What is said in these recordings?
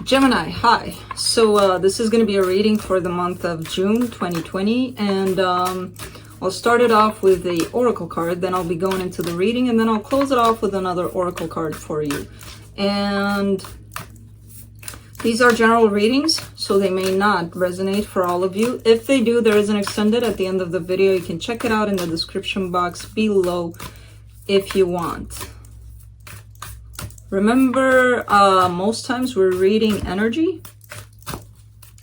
Gemini, hi. So this is going to be a reading for the month of June 2020, and I'll start it off with the oracle card, then I'll be going into the reading, and then I'll close it off with another oracle card for you. And these are general readings, so they may not resonate for all of you. If they do, there is an extended at the end of the video. You can check it out in the description box below if you want. Remember, most times we're reading energy,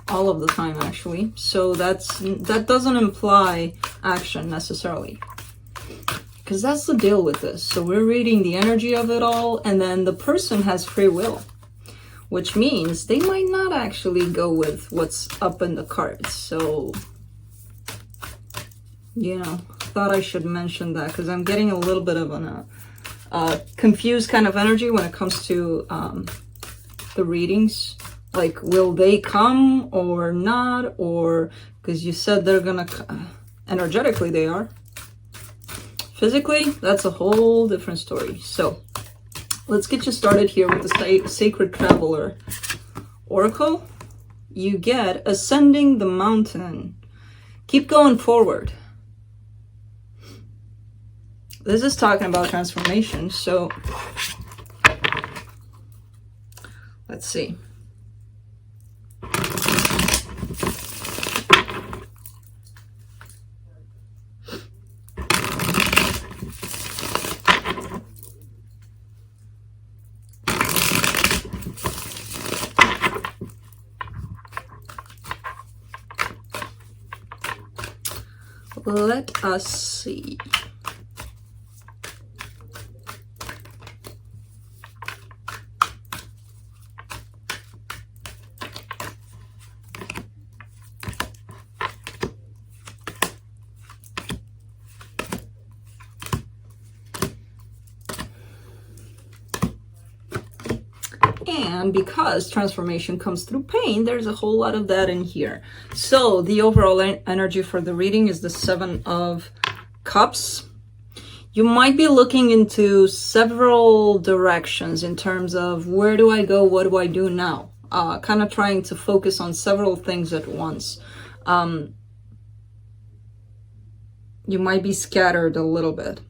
all of the time actually, so that doesn't imply action necessarily, because that's the deal with this. So we're reading the energy of it all, and then the person has free will, which means they might not actually go with what's up in the cards. So, you know, thought I should mention that, because I'm getting a little bit of an confused kind of energy when it comes to the readings. Like, will they come or not? Or because you said they're gonna, energetically they are. Physically, that's a whole different story. So let's get you started here with the Sacred Traveler Oracle. You get ascending the mountain. Keep going forward. This is talking about transformation, so let's see. Let us see. And because transformation comes through pain, there's a whole lot of that in here. So the overall energy for the reading is the 7 of Cups. You might be looking into several directions in terms of where do I go, what do I do now? Kind of trying to focus on several things at once. You might be scattered a little bit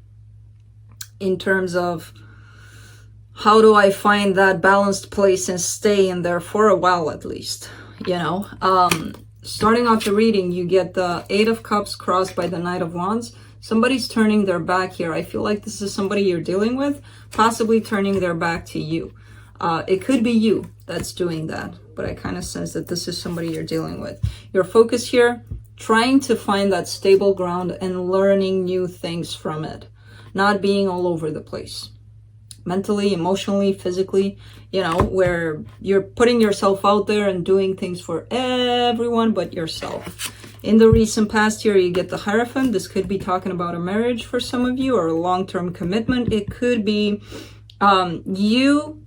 in terms of how do I find that balanced place and stay in there for a while at least, you know? Starting off the reading, you get the 8 of Cups crossed by the Knight of Wands. Somebody's turning their back here. I feel like this is somebody you're dealing with, possibly turning their back to you. It could be you that's doing that, but I kind of sense that this is somebody you're dealing with. Your focus here, trying to find that stable ground and learning new things from it, not being all over the place. Mentally, emotionally, physically, you know, where you're putting yourself out there and doing things for everyone but yourself. In the recent past here, you get the Hierophant. This could be talking about a marriage for some of you, or a long-term commitment. It could be you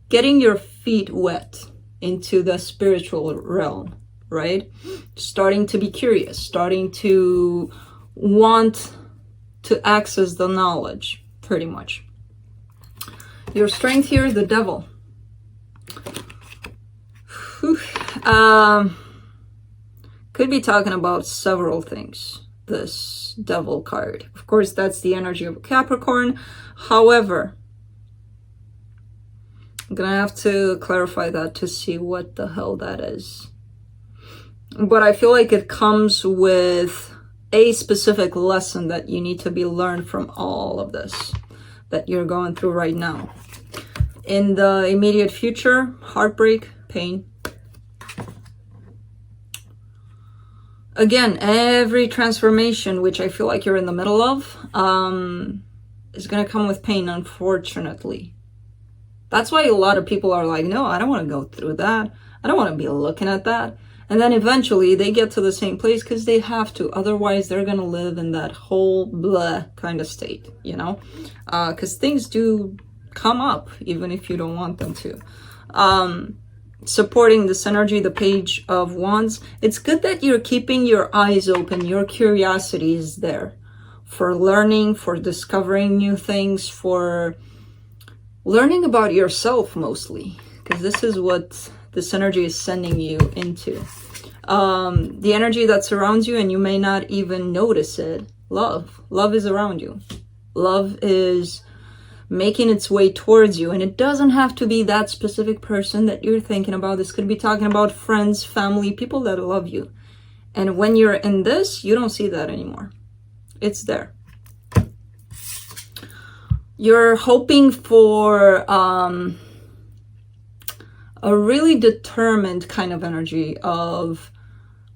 getting your feet wet into the spiritual realm, right? Starting to be curious, starting to want to access the knowledge, pretty much. Your strength here, the Devil. Could be talking about several things, this Devil card. Of course, that's the energy of Capricorn. However, I'm gonna have to clarify that to see what the hell that is. But I feel like it comes with a specific lesson that you need to be learned from all of this that you're going through right now. In the immediate future, heartbreak, pain. Again, every transformation, which I feel like you're in the middle of, is going to come with pain, unfortunately. That's why a lot of people are like, no, I don't want to go through that. I don't want to be looking at that. And then eventually they get to the same place because they have to. Otherwise, they're going to live in that whole blah kind of state, you know? Because things do come up, even if you don't want them to. Supporting this energy, the Page of Wands. It's good that you're keeping your eyes open. Your curiosity is there for learning, for discovering new things, for learning about yourself mostly. Because this is what this energy is sending you into. The energy that surrounds you, and you may not even notice it. Love is around you. Love is making its way towards you, and it doesn't have to be that specific person that you're thinking about. This could be talking about friends, family, people that love you. And when you're in this, you don't see that anymore. It's there. You're hoping for a really determined kind of energy of,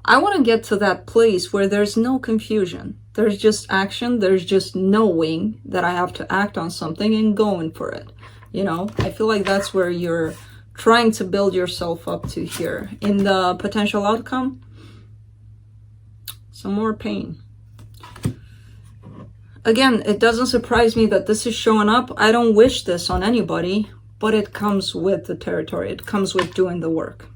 I want to get to that place where there's no confusion. There's just action. There's just knowing that I have to act on something and going for it. You know, I feel like that's where you're trying to build yourself up to here. In the potential outcome, some more pain. Again, it doesn't surprise me that this is showing up. I don't wish this on anybody, but it comes with the territory. It comes with doing the work.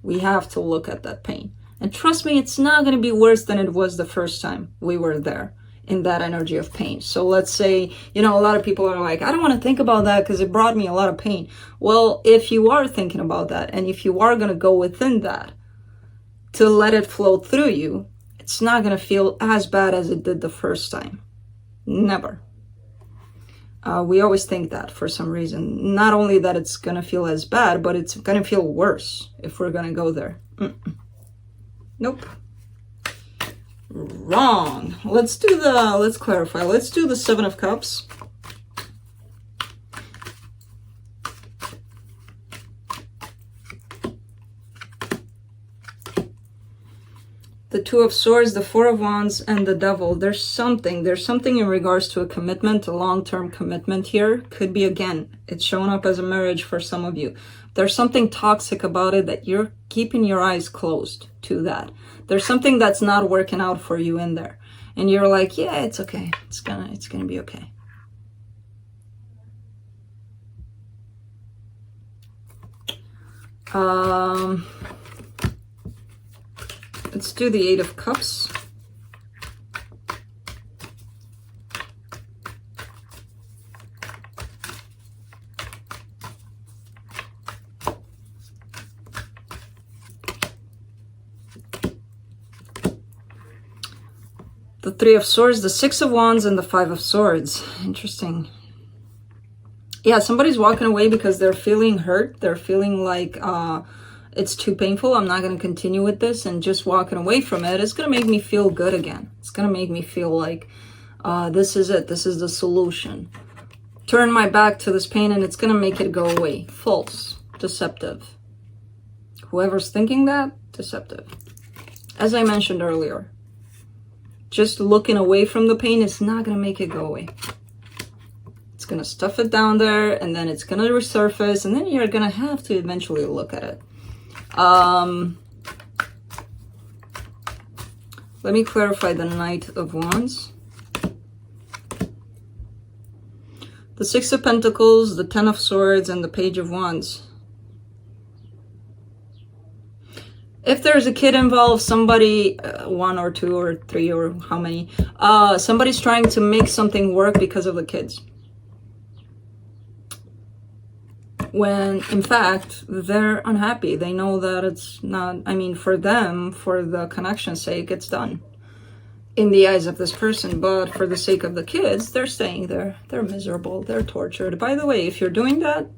We have to look at that pain. And trust me, it's not going to be worse than it was the first time we were there in that energy of pain. So let's say, you know, a lot of people are like, I don't want to think about that because it brought me a lot of pain. Well, if you are thinking about that, and if you are going to go within that to let it flow through you, it's not going to feel as bad as it did the first time. Never. We always think that for some reason. Not only that it's going to feel as bad, but it's going to feel worse if we're going to go there. Nope. Wrong. Let's clarify. Let's do the Seven of Cups. The Two of Swords, the Four of Wands, and the Devil. There's something in regards to a commitment, a long-term commitment here. Could be, again, it's showing up as a marriage for some of you. There's something toxic about it that you're keeping your eyes closed to that. There's something that's not working out for you in there. And you're like, yeah, it's okay. It's gonna be okay. Let's do the Eight of Cups. The Three of Swords, the Six of Wands, and the Five of Swords. Interesting. Yeah, somebody's walking away because they're feeling hurt. They're feeling like it's too painful. I'm not going to continue with this, and just walking away from it is going to make me feel good again. It's going to make me feel like this is it. This is the solution. Turn my back to this pain and it's going to make it go away. False. Deceptive. Whoever's thinking that, deceptive. As I mentioned earlier, just looking away from the pain is not going to make it go away. It's going to stuff it down there, and then it's going to resurface, and then you're going to have to eventually look at it. Let me clarify the Knight of Wands. The Six of Pentacles, the Ten of Swords, and the Page of Wands. If there's a kid involved, somebody, one or two or three or how many, somebody's trying to make something work because of the kids. When, in fact, they're unhappy. They know that it's not, I mean, for them, for the connection's sake, it's done in the eyes of this person. But for the sake of the kids, they're staying there. They're miserable. They're tortured. By the way, if you're doing that,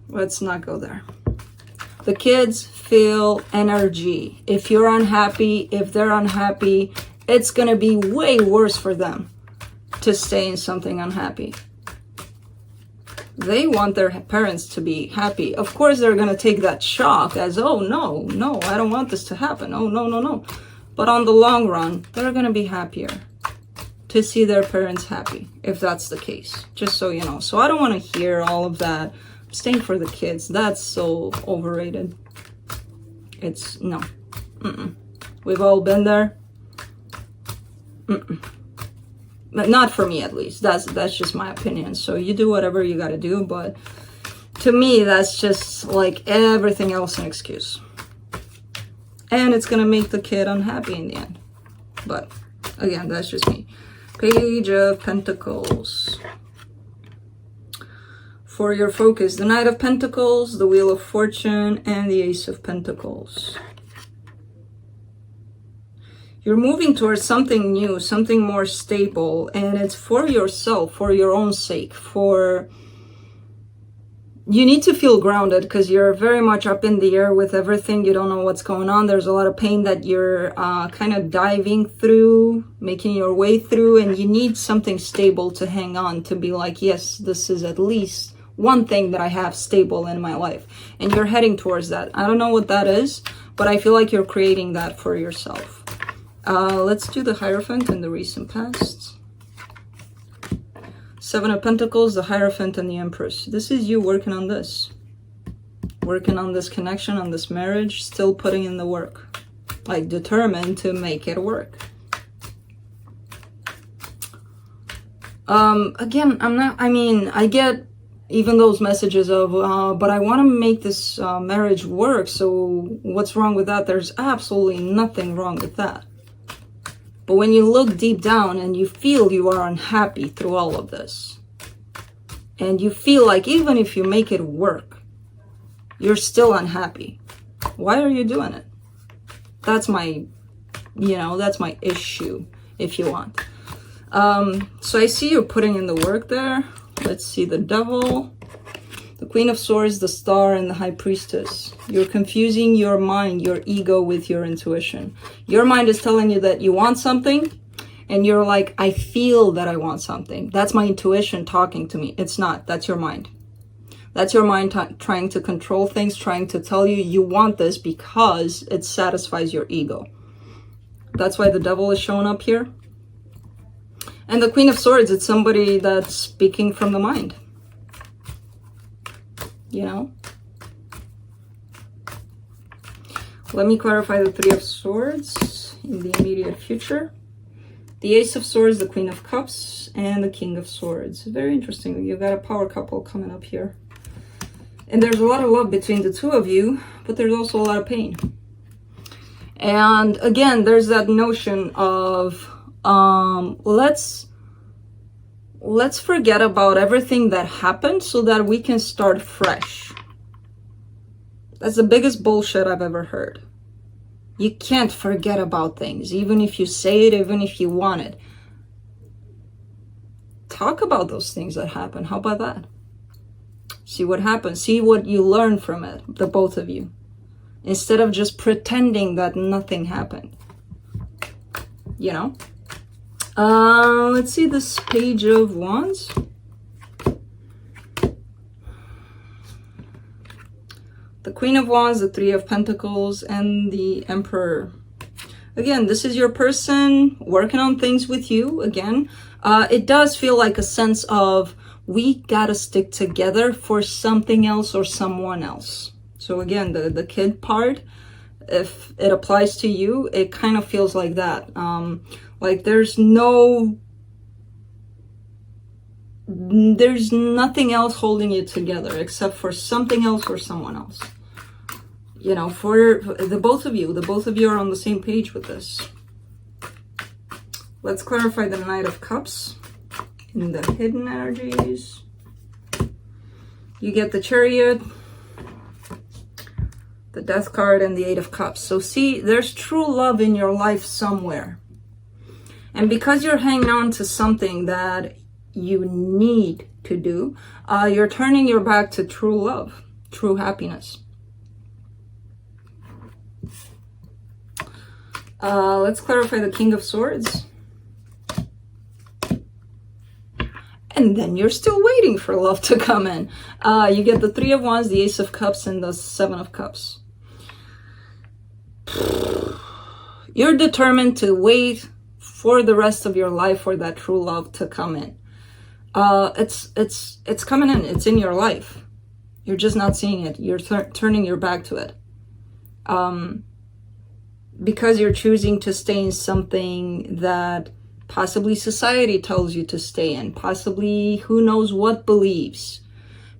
let's not go there. The kids feel energy. If you're unhappy, if they're unhappy, it's going to be way worse for them to stay in something unhappy. They want their parents to be happy. Of course, they're going to take that shock as, oh, no, I don't want this to happen. Oh, no. But on the long run, they're going to be happier to see their parents happy, if that's the case. Just so you know. So I don't want to hear all of that. Staying for the kids, that's so overrated. It's, no. We've all been there. But not for me, at least. That's just my opinion. So you do whatever you gotta do, but to me, that's just like everything else an excuse. And it's gonna make the kid unhappy in the end. But again, that's just me. Page of Pentacles. for your focus. The Knight of Pentacles, the Wheel of Fortune, and the Ace of Pentacles. You're moving towards something new, something more stable, and it's for yourself, for your own sake, you need to feel grounded because you're very much up in the air with everything. You don't know what's going on. There's a lot of pain that you're kind of diving through, making your way through, and you need something stable to hang on to be like, yes, this is at least one thing that I have stable in my life. And you're heading towards that. I don't know what that is, but I feel like you're creating that for yourself. Let's do the Hierophant in the recent past. Seven of Pentacles, the Hierophant, and the Empress. This is you working on this. Working on this connection, on this marriage, still putting in the work. Like determined to make it work. Again, I get even those messages of, but I want to make this marriage work, so what's wrong with that? There's absolutely nothing wrong with that. But when you look deep down and you feel you are unhappy through all of this, and you feel like even if you make it work, you're still unhappy. Why are you doing it? That's my, that's my issue, if you want. So I see you putting in the work there. Let's see the Devil, the Queen of Swords, the Star, and the High Priestess. You're confusing your mind, your ego, with your intuition. Your mind is telling you that you want something, and you're like, I feel that I want something. That's my intuition talking to me. It's not. That's your mind. That's your mind trying to control things, trying to tell you you want this because it satisfies your ego. That's why the Devil is showing up here. And the Queen of Swords, it's somebody that's speaking from the mind. Let me clarify the Three of Swords in the immediate future. The Ace of Swords, the Queen of Cups, and the King of Swords. Very interesting. You got a power couple coming up here. And there's a lot of love between the two of you, but there's also a lot of pain. And again, there's that notion of let's forget about everything that happened so that we can start fresh. That's the biggest bullshit I've ever heard. You can't forget about things, even if you say it, even if you want it. Talk about those things that happened. How about that? See what happens. See what you learn from it, the both of you. Instead of just pretending that nothing happened. Let's see this Page of Wands. The Queen of Wands, the Three of Pentacles, and the Emperor. Again, this is your person working on things with you. Again, it does feel like a sense of we gotta stick together for something else or someone else. So again, the kid part, if it applies to you, it kind of feels like that. Like there's nothing else holding you together except for something else or someone else. For the both of you are on the same page with this. Let's clarify the Knight of Cups in the hidden energies. You get the Chariot, the Death card, and the Eight of Cups. So see, there's true love in your life somewhere. And because you're hanging on to something that you need to do, you're turning your back to true love, true happiness. Let's clarify the King of Swords. And then you're still waiting for love to come in. You get the Three of Wands, the Ace of Cups, and the Seven of Cups. You're determined to wait for the rest of your life for that true love to come in. It's coming in. It's in your life. You're just not seeing it. You're turning your back to it. Because you're choosing to stay in something that possibly society tells you to stay in, possibly who knows what beliefs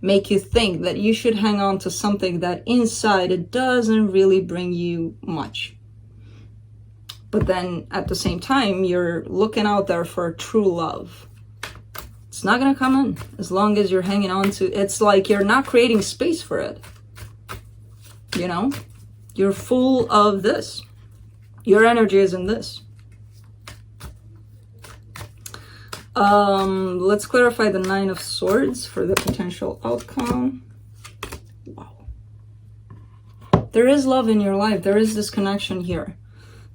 make you think that you should hang on to something that inside it doesn't really bring you much. But then at the same time, you're looking out there for true love. It's not going to come in as long as you're hanging on to. It's like you're not creating space for it. You know, you're full of this. Your energy is in this. Let's clarify the Nine of Swords for the potential outcome. Wow. There is love in your life. There is this connection here.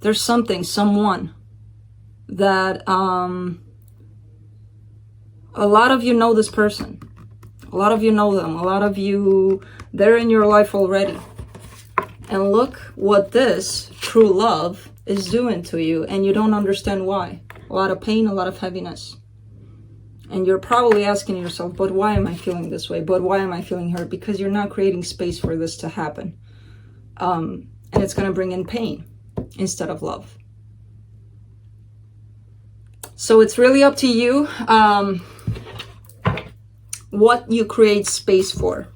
There's something, someone that a lot of you know this person. A lot of you know them. A lot of you, they're in your life already. And look what this true love is doing to you, and you don't understand why. A lot of pain, a lot of heaviness. And you're probably asking yourself, but why am I feeling this way? But why am I feeling hurt? Because you're not creating space for this to happen. And it's going to bring in pain instead of love. So it's really up to you what you create space for.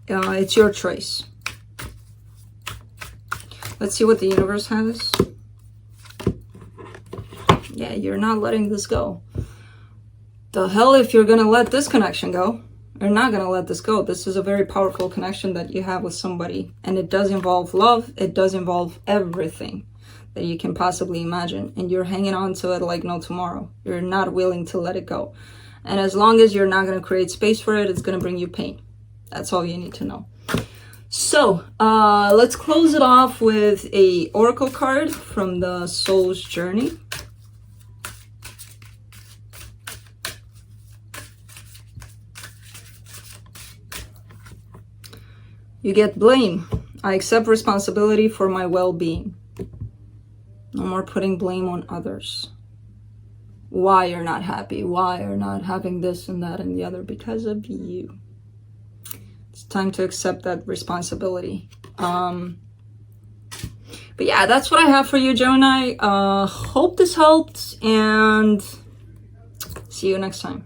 It's your choice. Let's see what the universe has. Yeah, you're not letting this go. The hell if you're going to let this connection go. You're not going to let this go. This is a very powerful connection that you have with somebody. And it does involve love. It does involve everything that you can possibly imagine. And you're hanging on to it like no tomorrow. You're not willing to let it go. And as long as you're not going to create space for it, it's going to bring you pain. That's all you need to know. So let's close it off with a oracle card from the Soul's Journey. You get blame. I accept responsibility for my well-being. No more putting blame on others. Why you're not happy, why you're not having this and that and the other, because of you. It's time to accept that responsibility. But yeah, that's what I have for you, Gemini. Hope this helped, and see you next time.